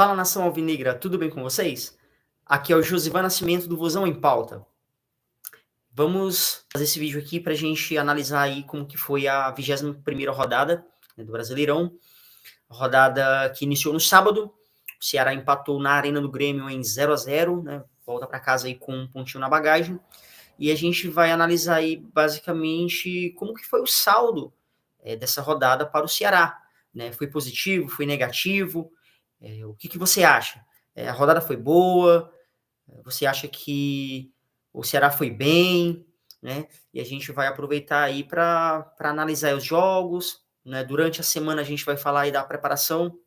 Fala, nação alvinegra, tudo bem com vocês? Aqui é o Josivan Nascimento do Vozão em Pauta. Vamos fazer esse vídeo aqui para a gente analisar aí como que foi a 21ª rodada, né, do Brasileirão. Rodada que iniciou no sábado. O Ceará empatou na Arena do Grêmio em 0-0, né? Volta para casa aí com um pontinho na bagagem. E a gente vai analisar aí basicamente como que foi o saldo dessa rodada para o Ceará, né? Foi positivo, foi negativo? O que você acha? A rodada foi boa? Você acha que o Ceará foi bem? Né? E a gente vai aproveitar aí para analisar os jogos. Né? Durante a semana a gente vai falar aí da preparação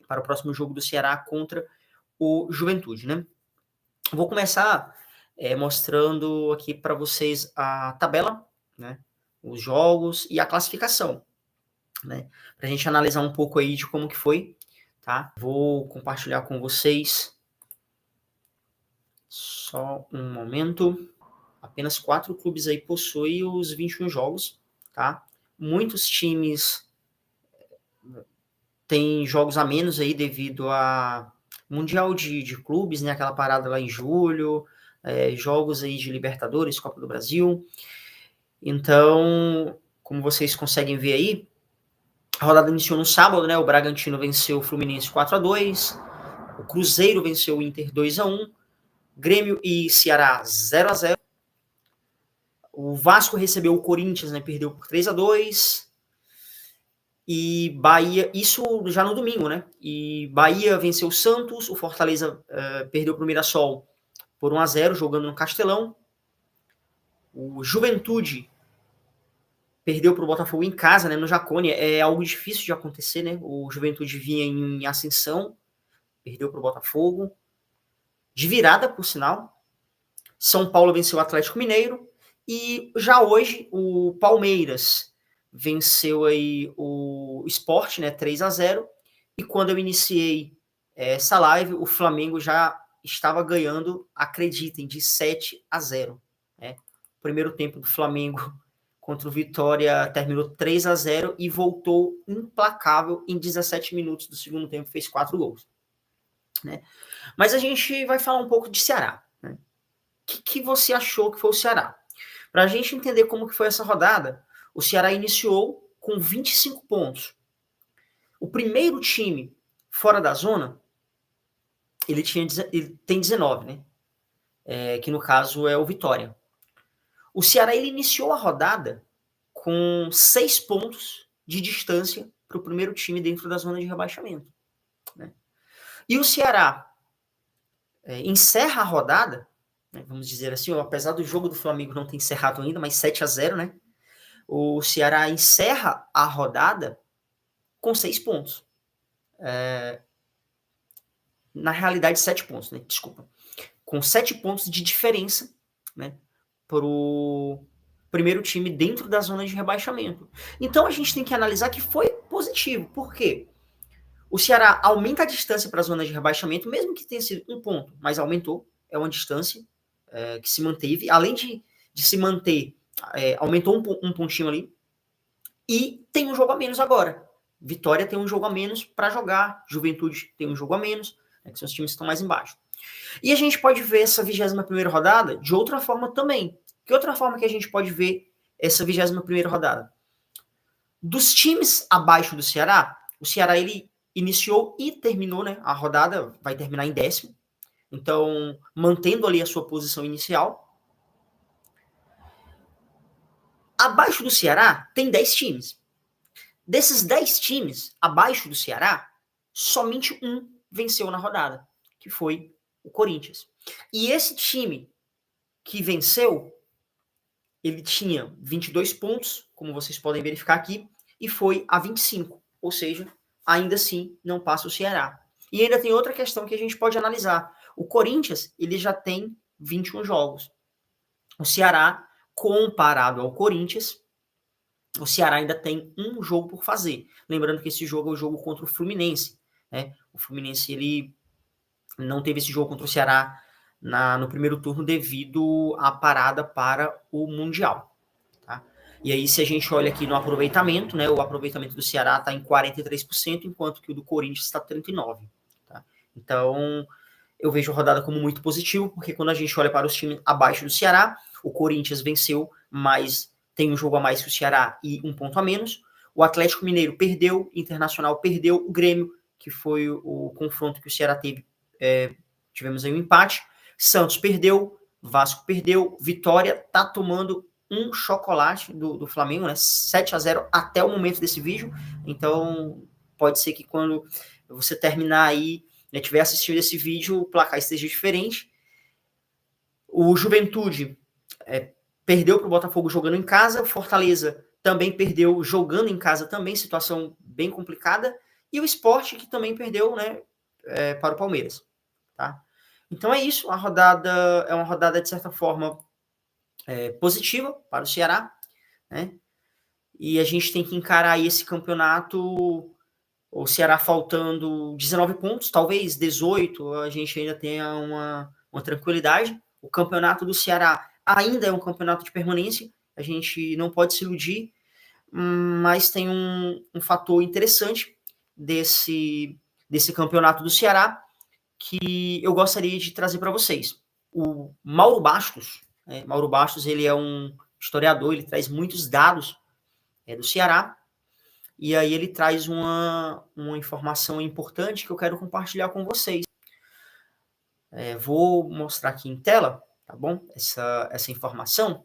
para o próximo jogo do Ceará contra o Juventude. Né? Vou começar mostrando aqui para vocês a tabela, né? Os jogos e a classificação. Né? Para a gente analisar um pouco aí de como que foi. Tá? Vou compartilhar com vocês. Só um momento. Apenas 4 clubes aí possuem os 21 jogos, tá? Muitos times têm jogos a menos aí devido a Mundial de Clubes, né? Aquela parada lá em julho, jogos aí de Libertadores, Copa do Brasil. Então, como vocês conseguem ver aí, a rodada iniciou no sábado, né? O Bragantino venceu o Fluminense 4-2, o Cruzeiro venceu o Inter 2-1, Grêmio e Ceará 0-0. O Vasco recebeu o Corinthians, né? Perdeu por 3-2. E Bahia, isso já no domingo, né? E Bahia venceu o Santos, o Fortaleza perdeu para o Mirassol por 1-0, jogando no Castelão. O Juventude perdeu para o Botafogo em casa, né? No Jacone. É algo difícil de acontecer, né? O Juventude vinha em ascensão, perdeu para o Botafogo. De virada, por sinal. São Paulo venceu o Atlético Mineiro. E já hoje, o Palmeiras venceu aí o Sport, né, 3-0. E quando eu iniciei essa live, o Flamengo já estava ganhando, acreditem, de 7-0. Né? O primeiro tempo do Flamengo contra o Vitória terminou 3-0 e voltou implacável em 17 minutos do segundo tempo, fez 4 gols. Né? Mas a gente vai falar um pouco de Ceará. Né? O que você achou que foi o Ceará? Para a gente entender como que foi essa rodada, o Ceará iniciou com 25 pontos. O primeiro time fora da zona, ele tem 19, né? Que no caso é o Vitória. O Ceará ele iniciou a rodada com 6 pontos de distância para o primeiro time dentro da zona de rebaixamento. Né? E o Ceará encerra a rodada, né, vamos dizer assim, apesar do jogo do Flamengo não ter encerrado ainda, mas 7-0, né? O Ceará encerra a rodada com 6 pontos. Na realidade, 7 pontos, né? Desculpa. Com 7 pontos de diferença, né? Para o primeiro time dentro da zona de rebaixamento. Então a gente tem que analisar que foi positivo. Por quê? O Ceará aumenta a distância para a zona de rebaixamento, mesmo que tenha sido 1 ponto, mas aumentou. É uma distância que se manteve. Além de se manter, aumentou um pontinho ali. E tem um jogo a menos agora. Vitória tem um jogo a menos para jogar. Juventude tem um jogo a menos, né, que são os times que estão mais embaixo. E a gente pode ver essa 21ª rodada de outra forma também. Que outra forma que a gente pode ver essa 21ª rodada? Dos times abaixo do Ceará, o Ceará ele iniciou e terminou, né? A rodada vai terminar em 10º. Então, mantendo ali a sua posição inicial. Abaixo do Ceará, tem 10 times. Desses 10 times, abaixo do Ceará, somente um venceu na rodada, que foi o Corinthians. E esse time que venceu, ele tinha 22 pontos, como vocês podem verificar aqui, e foi a 25, ou seja, ainda assim não passa o Ceará. E ainda tem outra questão que a gente pode analisar. O Corinthians, ele já tem 21 jogos. O Ceará, comparado ao Corinthians, o Ceará ainda tem um jogo por fazer. Lembrando que esse jogo é o jogo contra o Fluminense. Né? O Fluminense ele não teve esse jogo contra o Ceará no primeiro turno devido à parada para o Mundial. Tá? E aí, se a gente olha aqui no aproveitamento, né, o aproveitamento do Ceará está em 43%, enquanto que o do Corinthians está 39%. Tá? Então, eu vejo a rodada como muito positivo, porque quando a gente olha para os times abaixo do Ceará, o Corinthians venceu, mas tem um jogo a mais que o Ceará e um ponto a menos. O Atlético Mineiro perdeu, o Internacional perdeu, o Grêmio, que foi o confronto que o Ceará teve, tivemos aí um empate. Santos perdeu, Vasco perdeu, Vitória tá tomando um chocolate do Flamengo, né? 7-0 até o momento desse vídeo. Então, pode ser que quando você terminar aí, né, tiver assistindo esse vídeo, o placar esteja diferente. O Juventude perdeu para o Botafogo jogando em casa, Fortaleza também perdeu jogando em casa também, situação bem complicada, e o Sport que também perdeu, né, para o Palmeiras, tá? Então é isso, a rodada é uma rodada de certa forma positiva para o Ceará, né? E a gente tem que encarar aí esse campeonato, o Ceará faltando 19 pontos, talvez 18, a gente ainda tenha uma tranquilidade. O campeonato do Ceará ainda é um campeonato de permanência, a gente não pode se iludir, mas tem um fator interessante desse campeonato do Ceará que eu gostaria de trazer para vocês. O Mauro Bastos, Mauro Bastos, ele é um historiador, ele traz muitos dados do Ceará, e aí ele traz uma informação importante que eu quero compartilhar com vocês. Vou mostrar aqui em tela, tá bom? Essa informação.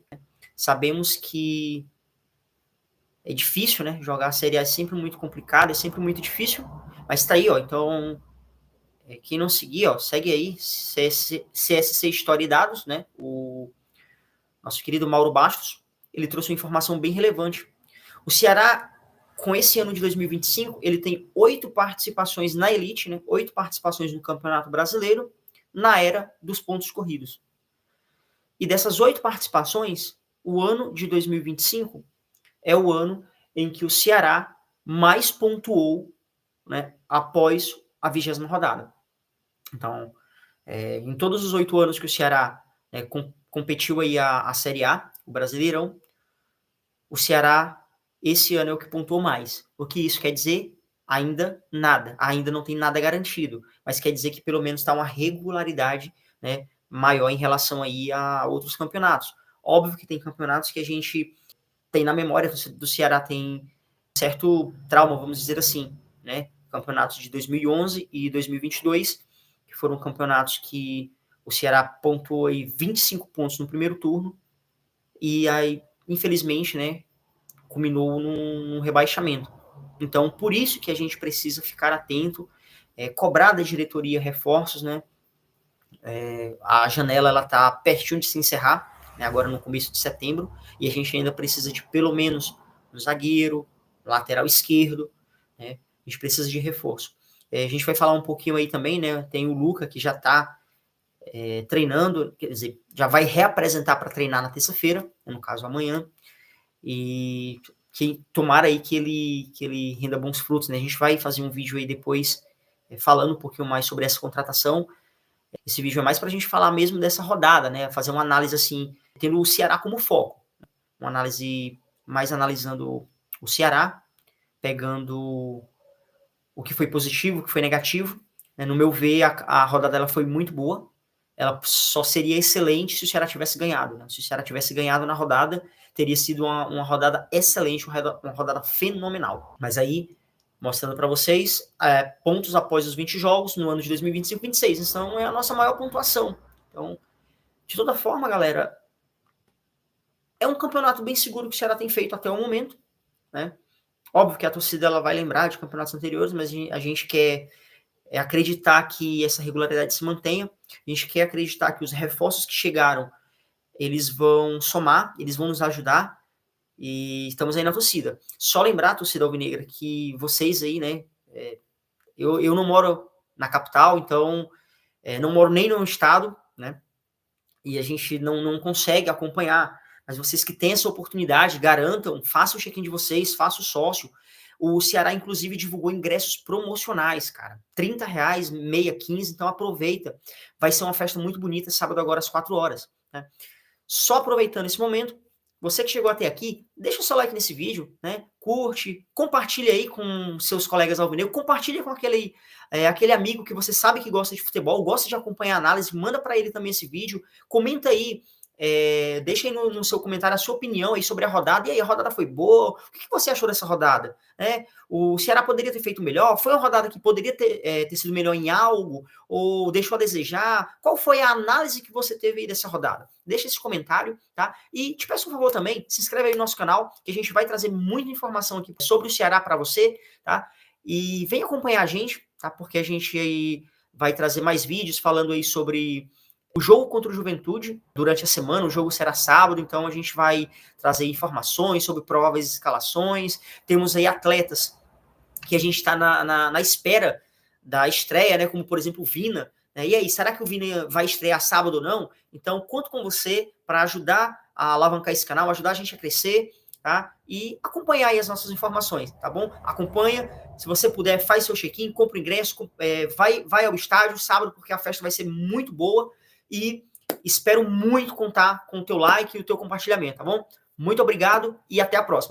Sabemos que é difícil, né? Jogar a Série A é sempre muito complicado, é sempre muito difícil, mas tá aí, ó. Então, quem não seguir, ó, segue aí, CSC História e Dados, né? O nosso querido Mauro Bastos, ele trouxe uma informação bem relevante. O Ceará, com esse ano de 2025, ele tem 8 participações na elite, né? 8 participações no Campeonato Brasileiro, na era dos pontos corridos. E dessas 8 participações, o ano de 2025 é o ano em que o Ceará mais pontuou, né, após a 20ª rodada. Então, em todos os 8 anos que o Ceará competiu aí a Série A, o Brasileirão, o Ceará, esse ano é o que pontuou mais. O que isso quer dizer? Ainda nada. Ainda não tem nada garantido. Mas quer dizer que pelo menos está uma regularidade, né, maior em relação aí a outros campeonatos. Óbvio que tem campeonatos que a gente tem na memória do Ceará, tem certo trauma, vamos dizer assim, né? Campeonatos de 2011 e 2022, que foram campeonatos que o Ceará pontuou aí 25 pontos no primeiro turno, e aí, infelizmente, né, culminou num rebaixamento. Então, por isso que a gente precisa ficar atento, cobrar da diretoria reforços, né? A janela ela está pertinho de se encerrar, né, agora no começo de setembro, e a gente ainda precisa de pelo menos um zagueiro, lateral esquerdo, né? A gente precisa de reforço. A gente vai falar um pouquinho aí também, né? Tem o Luca que já está treinando, quer dizer, já vai reapresentar para treinar na terça-feira, no caso amanhã, e que tomara aí que ele renda bons frutos, né? A gente vai fazer um vídeo aí depois falando um pouquinho mais sobre essa contratação. Esse vídeo é mais para a gente falar mesmo dessa rodada, né? Fazer uma análise assim, tendo o Ceará como foco. Uma análise mais analisando o Ceará, pegando o que foi positivo, o que foi negativo. Né? No meu ver, a rodada dela foi muito boa. Ela só seria excelente se o Ceará tivesse ganhado. Né? Se o Ceará tivesse ganhado na rodada, teria sido uma rodada excelente, uma rodada fenomenal. Mas aí, mostrando para vocês, pontos após os 20 jogos no ano de 2025, 26. Então, é a nossa maior pontuação. Então, de toda forma, galera, é um campeonato bem seguro que o Ceará tem feito até o momento, né? Óbvio que a torcida ela vai lembrar de campeonatos anteriores, mas a gente quer acreditar que essa regularidade se mantenha. A gente quer acreditar que os reforços que chegaram, eles vão somar, eles vão nos ajudar, e estamos aí na torcida. Só lembrar, torcida alvinegra, que vocês aí, né, eu não moro na capital, então não moro nem no estado, né, e a gente não consegue acompanhar, mas vocês que têm essa oportunidade, garantam, façam o check-in de vocês, façam o sócio. O Ceará, inclusive, divulgou ingressos promocionais, cara. R$30, meia, 15, então aproveita. Vai ser uma festa muito bonita, sábado agora às 4 horas. Né? Só aproveitando esse momento, Você que chegou até aqui, deixa o seu like nesse vídeo, né? Curte, compartilha aí com seus colegas alvinegros, compartilha com aquele amigo que você sabe que gosta de futebol, gosta de acompanhar a análise, manda para ele também esse vídeo, comenta aí, deixa aí no seu comentário a sua opinião aí sobre a rodada. E aí, a rodada foi boa? O que você achou dessa rodada? O Ceará poderia ter feito melhor? Foi uma rodada que poderia ter sido melhor em algo? Ou deixou a desejar? Qual foi a análise que você teve aí dessa rodada? Deixa esse comentário, tá? E te peço um favor também, se inscreve aí no nosso canal, que a gente vai trazer muita informação aqui sobre o Ceará para você, tá? E vem acompanhar a gente, tá? Porque a gente aí vai trazer mais vídeos falando aí sobre o jogo contra o Juventude durante a semana. O jogo será sábado, então a gente vai trazer informações sobre prováveis escalações. Temos aí atletas que a gente está na espera da estreia, né? Como, por exemplo, o Vina. Né? E aí, será que o Vina vai estrear sábado ou não? Então, conto com você para ajudar a alavancar esse canal, ajudar a gente a crescer, tá? E acompanhar aí as nossas informações, tá bom? Acompanha. Se você puder, faz seu check-in, compra o ingresso, vai ao estádio sábado, porque a festa vai ser muito boa. E espero muito contar com o teu like e o teu compartilhamento, tá bom? Muito obrigado e até a próxima.